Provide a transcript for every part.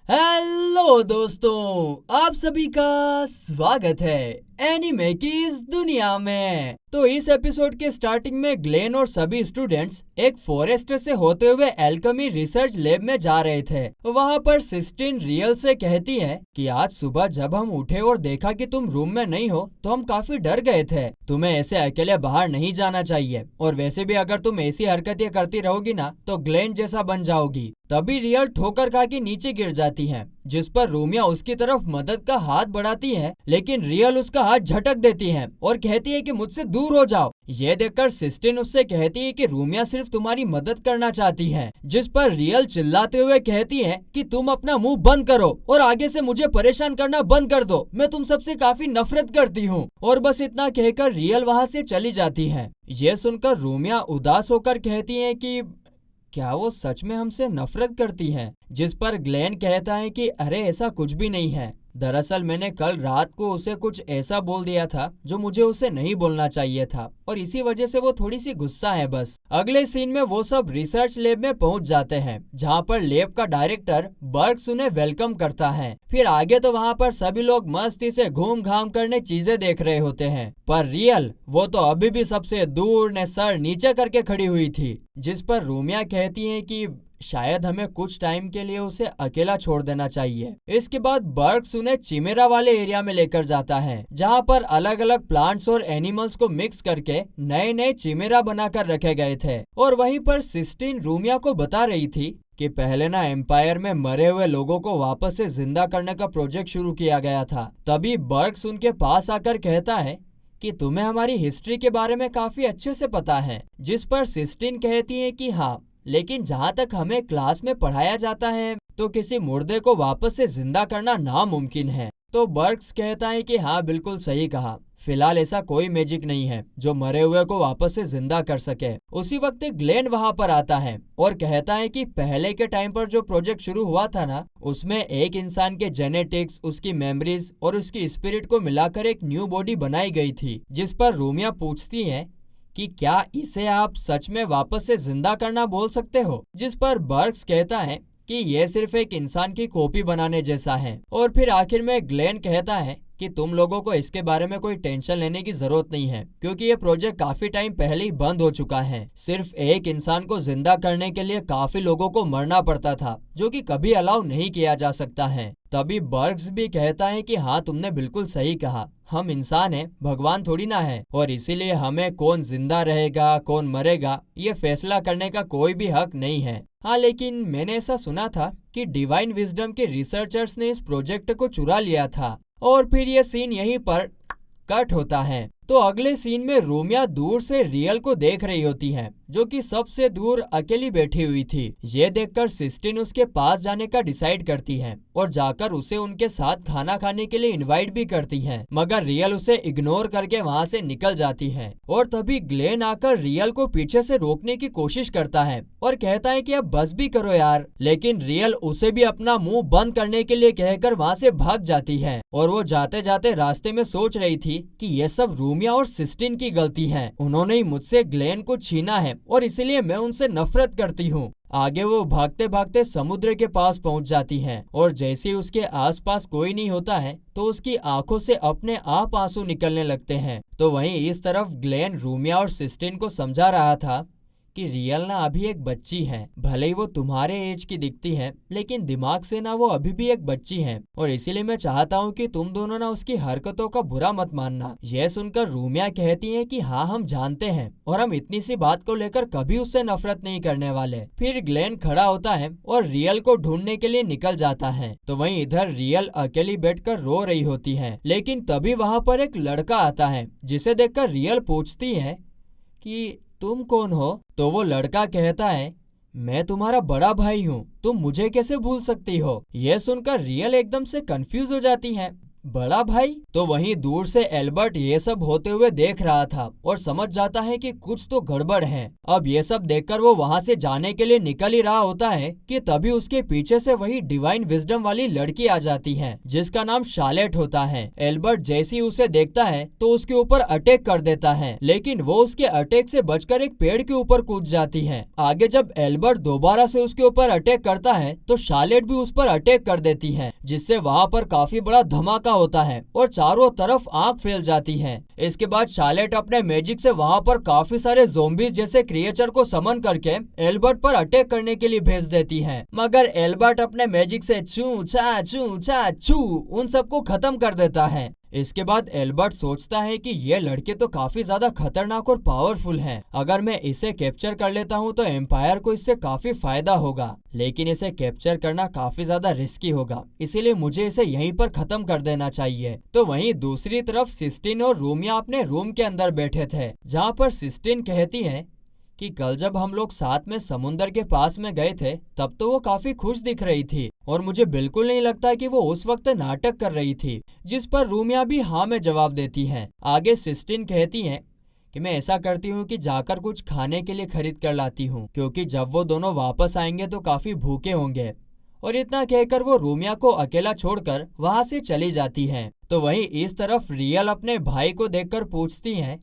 Hello दोस्तों, आप सभी का स्वागत है एनीमे की इस दुनिया में। तो इस एपिसोड के स्टार्टिंग में ग्लेन और सभी स्टूडेंट्स एक फॉरेस्टर से होते हुए एल्केमी रिसर्च लैब में जा रहे थे। वहाँ पर सिस्टीन रियल से कहती है कि आज सुबह जब हम उठे और देखा कि तुम रूम में नहीं हो तो हम काफी डर गए थे। तुम्हें ऐसे अकेले बाहर नहीं जाना चाहिए, और वैसे भी अगर तुम ऐसी हरकतें करती रहोगी ना तो ग्लेन जैसा बन जाओगी। तभी रियल ठोकर खा के नीचे गिर जाती है, जिस पर रूमिया उसकी तरफ मदद का हाथ बढ़ाती है, लेकिन रियल उसका हाथ झटक देती है और कहती है कि मुझसे दूर हो जाओ। ये देखकर सिस्टीन उससे कहती है कि रूमिया सिर्फ तुम्हारी मदद करना चाहती है, जिस पर रियल चिल्लाते हुए कहती है कि तुम अपना मुंह बंद करो और आगे से मुझे परेशान करना बंद कर दो, मैं तुम सबसे काफी नफरत करती हूँ। और बस इतना कहकर रियल वहाँ से चली जाती है। ये सुनकर रूमिया उदास होकर कहती है कि क्या वो सच में हमसे नफरत करती है, जिस पर ग्लेन कहता है कि अरे ऐसा कुछ भी नहीं है। दरअसल मैंने कल रात को उसे कुछ ऐसा बोल दिया था जो मुझे उसे नहीं बोलना चाहिए था, और इसी वजह से वो थोड़ी सी गुस्सा है बस। अगले सीन में वो सब रिसर्च लैब में पहुंच जाते हैं, जहां पर लैब का डायरेक्टर बर्ग्स उन्हें वेलकम करता है। फिर आगे तो वहां पर सभी लोग मस्ती से घूम घाम करने चीजें देख रहे होते हैं, पर रियल वो तो अभी भी सबसे दूर ने सर नीचे करके खड़ी हुई थी। जिस पर रूमिया कहती है कि शायद हमें कुछ टाइम के लिए उसे अकेला छोड़ देना चाहिए। इसके बाद बर्ग्स उन्हें चिमेरा वाले एरिया में लेकर जाता है, जहाँ पर अलग अलग प्लांट्स और एनिमल्स को मिक्स करके नए नए चिमेरा बनाकर रखे गए थे। और वहीं पर सिस्टीन रूमिया को बता रही थी कि पहले ना एम्पायर में मरे हुए लोगों को वापस से जिंदा करने का प्रोजेक्ट शुरू किया गया था। तभी बर्ग्स उनके पास आकर कहता है कि तुम्हें हमारी हिस्ट्री के बारे में काफी अच्छे से पता है। जिस पर सिस्टीन कहती है कि हाँ, लेकिन जहाँ तक हमें क्लास में पढ़ाया जाता है तो किसी मुर्दे को वापस से जिंदा करना नामुमकिन है। तो बर्ग्स कहता है कि हाँ, बिल्कुल सही कहा, फिलहाल ऐसा कोई मैजिक नहीं है जो मरे हुए को वापस से जिंदा कर सके। उसी वक्त ग्लेन वहां पर आता है और कहता है कि पहले के टाइम पर जो प्रोजेक्ट शुरू हुआ था ना, उसमें एक इंसान के जेनेटिक्स, उसकी मेमोरीज और उसकी स्पिरिट को मिलाकर एक न्यू बॉडी बनाई गई थी। जिस पर रूमिया पूछती है कि क्या इसे आप सच में वापस से जिंदा करना बोल सकते हो। जिस पर बर्ग्स कहता है कि यह सिर्फ एक इंसान की कॉपी बनाने जैसा है। और फिर आखिर में ग्लेन कहता है कि तुम लोगों को इसके बारे में कोई टेंशन लेने की जरूरत नहीं है, क्योंकि ये प्रोजेक्ट काफी टाइम पहले ही बंद हो चुका है। सिर्फ एक इंसान को जिंदा करने के लिए काफी लोगों को मरना पड़ता था, जो कि कभी अलाउ नहीं किया जा सकता है। तभी बर्ग्स भी कहता है कि हाँ, तुमने बिल्कुल सही कहा, हम इंसान हैं, भगवान थोड़ी ना है, और इसीलिए हमें कौन जिंदा रहेगा कौन मरेगा ये फैसला करने का कोई भी हक नहीं है। हाँ, लेकिन मैंने ऐसा सुना था कि डिवाइन विजडम के रिसर्चर्स ने इस प्रोजेक्ट को चुरा लिया था। और फिर ये सीन यहीं पर कट होता है। तो अगले सीन में रूमिया दूर से रियल को देख रही होती है, जो कि सबसे दूर अकेली बैठी हुई थी। ये देखकर सिस्टीन उसके पास जाने का डिसाइड करती है और जाकर उसे उनके साथ खाना खाने के लिए इनवाइट भी करती है, मगर रियल उसे इग्नोर करके वहाँ से निकल जाती है। और तभी ग्लेन आकर रियल को पीछे से रोकने की कोशिश करता है और कहता है कि अब बस भी करो यार, लेकिन रियल उसे भी अपना मुंह बंद करने के लिए कहकर वहाँ से भाग जाती है। और वो जाते जाते रास्ते में सोच रही थी कि ये सब रूमिया और सिस्टीन की गलती है, उन्होंने ही मुझसे ग्लेन को छीना है और इसीलिए मैं उनसे नफरत करती हूँ। आगे वो भागते भागते समुद्र के पास पहुंच जाती है, और जैसे ही उसके आसपास कोई नहीं होता है तो उसकी आंखों से अपने आप आंसू निकलने लगते हैं। तो वहीं इस तरफ ग्लेन रूमिया और सिस्टीन को समझा रहा था कि रियल ना अभी एक बच्ची है, भले ही वो तुम्हारे एज की दिखती है, लेकिन दिमाग से ना वो अभी भी एक बच्ची है, और इसीलिए मैं चाहता हूँ कि तुम दोनों ना उसकी हरकतों का बुरा मत मानना। यह सुनकर रूमिया कहती है कि हाँ, हम जानते हैं और हम इतनी सी बात को लेकर कभी उससे नफरत नहीं करने वाले। फिर ग्लेन खड़ा होता है और रियल को ढूंढने के लिए निकल जाता है। तो वहीं इधर रियल अकेली बैठकर रो रही होती है, लेकिन तभी वहाँ पर एक लड़का आता है, जिसे देखकर रियल पूछती है कि तुम कौन हो। तो वो लड़का कहता है, मैं तुम्हारा बड़ा भाई हूँ, तुम मुझे कैसे भूल सकती हो। यह सुनकर रियल एकदम से कंफ्यूज हो जाती है, बड़ा भाई? तो वहीं दूर से एल्बर्ट ये सब होते हुए देख रहा था और समझ जाता है कि कुछ तो गड़बड़ है। अब ये सब देखकर वो वहाँ से जाने के लिए निकल ही रहा होता है कि तभी उसके पीछे से वही डिवाइन विजडम वाली लड़की आ जाती है, जिसका नाम शार्लेट होता है। एल्बर्ट जैसे ही उसे देखता है तो उसके ऊपर अटैक कर देता है, लेकिन वो उसके अटैक से बचकर एक पेड़ के ऊपर कूद जाती है। आगे जब एल्बर्ट दोबारा से उसके ऊपर अटैक करता है तो शार्लेट भी उस पर अटैक कर देती है, जिससे वहाँ पर काफी बड़ा धमाका होता है और चारों तरफ आग फैल जाती है। इसके बाद शार्लेट अपने मैजिक से वहाँ पर काफी सारे ज़ोंबीज जैसे क्रिएचर को समन करके एल्बर्ट पर अटैक करने के लिए भेज देती है, मगर एल्बर्ट अपने मैजिक से छू छा छू उन सबको खत्म कर देता है। इसके बाद एल्बर्ट सोचता है कि ये लड़के तो काफी ज्यादा खतरनाक और पावरफुल हैं। अगर मैं इसे कैप्चर कर लेता हूँ तो एम्पायर को इससे काफी फायदा होगा, लेकिन इसे कैप्चर करना काफी ज्यादा रिस्की होगा, इसीलिए मुझे इसे यहीं पर खत्म कर देना चाहिए। तो वहीं दूसरी तरफ सिस्टीन और रूमिया अपने रूम के अंदर बैठे थे, जहाँ पर सिस्टीन कहती है कि कल जब हम लोग साथ में समुंदर के पास में गए थे तब तो वो काफी खुश दिख रही थी और मुझे बिल्कुल नहीं लगता कि वो उस वक्त नाटक कर रही थी, जिस पर रूमिया भी हाँ में जवाब देती है। आगे सिस्टीन कहती है कि मैं ऐसा करती हूँ कि जाकर कुछ खाने के लिए खरीद कर लाती हूँ, क्योंकि जब वो दोनों वापस आएंगे तो काफी भूखे होंगे। और इतना कहकर वो रूमिया को अकेला छोड़कर वहाँ से चली जाती है। तो वहीं इस तरफ रियल अपने भाई को देखकर पूछती है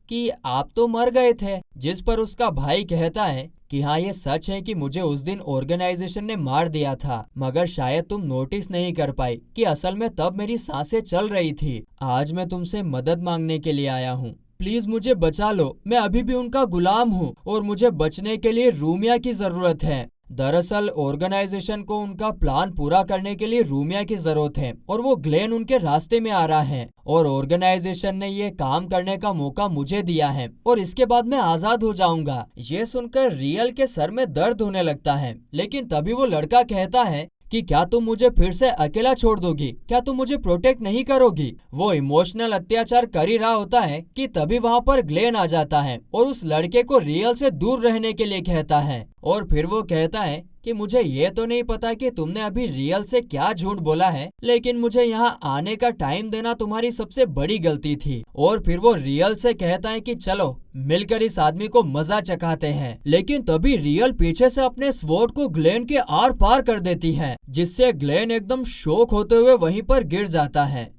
कि आप तो मर गए थे, जिस पर उसका भाई कहता है कि हाँ ये सच है कि मुझे उस दिन ऑर्गेनाइजेशन ने मार दिया था, मगर शायद तुम नोटिस नहीं कर पाई कि असल में तब मेरी सांसें चल रही थी। आज मैं तुमसे मदद मांगने के लिए आया हूँ, प्लीज मुझे बचा लो, मैं अभी भी उनका गुलाम हूँ और मुझे बचने के लिए रूमिया की जरूरत है। दरअसल ऑर्गेनाइजेशन को उनका प्लान पूरा करने के लिए रूमिया की जरूरत है और वो ग्लेन उनके रास्ते में आ रहा है और ऑर्गेनाइजेशन ने ये काम करने का मौका मुझे दिया है और इसके बाद मैं आजाद हो जाऊंगा। ये सुनकर रियल के सर में दर्द होने लगता है, लेकिन तभी वो लड़का कहता है कि क्या तुम मुझे फिर से अकेला छोड़ दोगी, क्या तुम मुझे प्रोटेक्ट नहीं करोगी। वो इमोशनल अत्याचार कर ही रहा होता है कि तभी वहाँ पर ग्लेन आ जाता है और उस लड़के को रियल से दूर रहने के लिए कहता है। और फिर वो कहता है कि मुझे ये तो नहीं पता कि तुमने अभी रियल से क्या झूठ बोला है, लेकिन मुझे यहाँ आने का टाइम देना तुम्हारी सबसे बड़ी गलती थी। और फिर वो रियल से कहता है कि चलो मिलकर इस आदमी को मजा चखाते हैं, लेकिन तभी रियल पीछे से अपने स्वॉर्ड को ग्लेन के आर पार कर देती है, जिससे ग्लेन एकदम शॉक होते हुए वहीं पर गिर जाता है।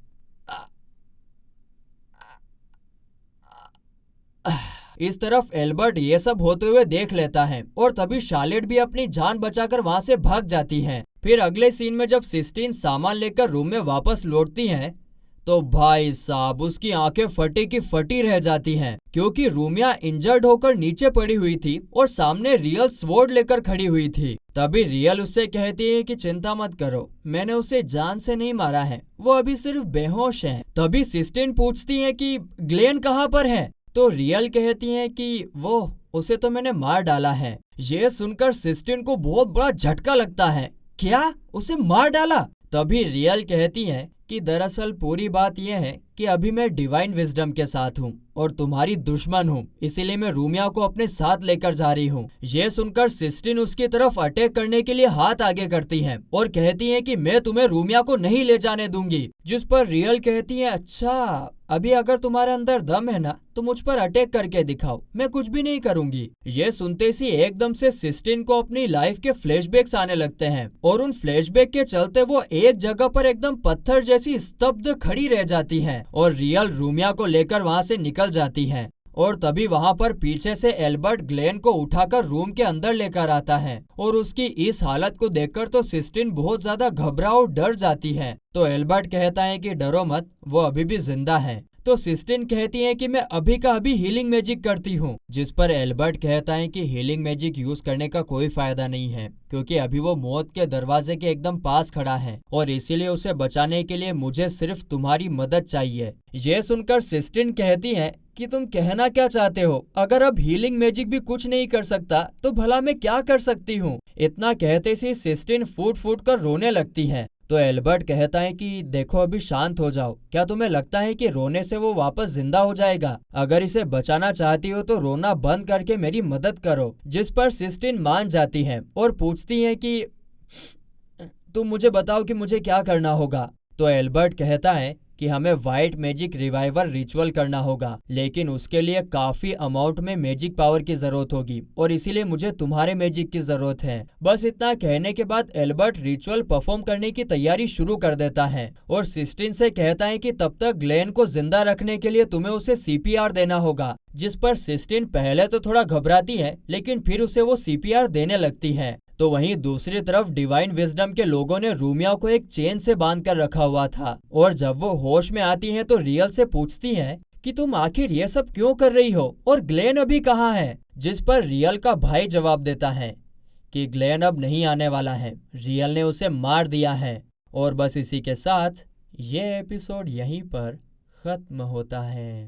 इस तरफ एल्बर्ट ये सब होते हुए देख लेता है और तभी शार्लेट भी अपनी जान बचाकर वहाँ से भाग जाती है। फिर अगले सीन में जब सिस्टीन सामान लेकर रूम में वापस लौटती है तो भाई साहब उसकी आंखें फटी की फटी रह जाती हैं, क्योंकि रूमिया इंजर्ड होकर नीचे पड़ी हुई थी और सामने रियल स्वॉर्ड लेकर खड़ी हुई थी। तभी रियल उससे कहती है कि चिंता मत करो, मैंने उसे जान से नहीं मारा है, वो अभी सिर्फ बेहोश है। तभी सिस्टीन पूछती है कि ग्लेन कहाँ पर है, तो रियल कहती है कि वो उसे तो मैंने मार डाला है। ये सुनकर सिस्टीन को बहुत बड़ा झटका लगता है, क्या उसे मार डाला। तभी रियल कहती है कि दरअसल पूरी बात यह है कि अभी मैं डिवाइन विजडम के साथ हूँ और तुम्हारी दुश्मन हूँ, इसीलिए मैं रूमिया को अपने साथ लेकर जा रही हूँ। ये सुनकर सिस्टीन उसकी तरफ अटैक करने के लिए हाथ आगे करती है और कहती है कि मैं तुम्हें रूमिया को नहीं ले जाने दूंगी, जिस पर रियल कहती है अच्छा अभी अगर तुम्हारे अंदर दम है ना तो मुझ पर अटैक करके दिखाओ, मैं कुछ भी नहीं करूंगी। ये सुनते ही एकदम से सिस्टीन को अपनी लाइफ के फ्लैशबैक्स आने लगते हैं और उन फ्लैशबैक के चलते वो एक जगह पर एकदम पत्थर जैसी स्तब्ध खड़ी रह जाती है और रियल रूमिया को लेकर वहाँ से निकल जाती है। और तभी वहाँ पर पीछे से एल्बर्ट ग्लेन को उठाकर रूम के अंदर लेकर आता है और उसकी इस हालत को देखकर तो सिस्टीन बहुत ज्यादा घबरा और डर जाती है। तो एल्बर्ट कहता है कि डरो मत, वो अभी भी जिंदा है। तो सिस्टीन कहती है कि मैं अभी का अभी हीलिंग मैजिक करती हूँ, जिस पर एल्बर्ट कहता है कि हीलिंग मैजिक यूज करने का कोई फायदा नहीं है, क्योंकि अभी वो मौत के दरवाजे के एकदम पास खड़ा है और इसीलिए उसे बचाने के लिए मुझे सिर्फ तुम्हारी मदद चाहिए। ये सुनकर सिस्टीन कहती है कि तुम कहना क्या चाहते हो, अगर अब हीलिंग मैजिक भी कुछ नहीं कर सकता तो भला मैं क्या कर सकती हूँ। इतना कहते ही सिस्टीन फूट फूट कर रोने लगती है। तो एल्बर्ट कहता है कि देखो अभी शांत हो जाओ, क्या तुम्हें लगता है कि रोने से वो वापस जिंदा हो जाएगा? अगर इसे बचाना चाहती हो तो रोना बंद करके मेरी मदद करो। जिस पर सिस्टीन मान जाती है और पूछती है कि तुम मुझे बताओ कि मुझे क्या करना होगा। तो एल्बर्ट कहता है कि हमें व्हाइट मैजिक रिवाइवल रिचुअल करना होगा, लेकिन उसके लिए काफी अमाउंट में मैजिक पावर की जरूरत होगी और इसीलिए मुझे तुम्हारे मैजिक की जरूरत है। बस इतना कहने के बाद एल्बर्ट रिचुअल परफॉर्म करने की तैयारी शुरू कर देता है और सिस्टीन से कहता है कि तब तक ग्लेन को जिंदा रखने के लिए तुम्हें उसे सीपीआर देना होगा, जिस पर सिस्टीन पहले तो थोड़ा घबराती है लेकिन फिर उसे वो सीपीआर देने लगती है। तो वहीं दूसरी तरफ डिवाइन विजडम के लोगों ने रूमिया को एक चेन से बांध कर रखा हुआ था और जब वो होश में आती है तो रियल से पूछती है कि तुम आखिर ये सब क्यों कर रही हो और ग्लेन अभी कहाँ है, जिस पर रियल का भाई जवाब देता है कि ग्लेन अब नहीं आने वाला है, रियल ने उसे मार दिया है। और बस इसी के साथ ये एपिसोड यहीं पर खत्म होता है।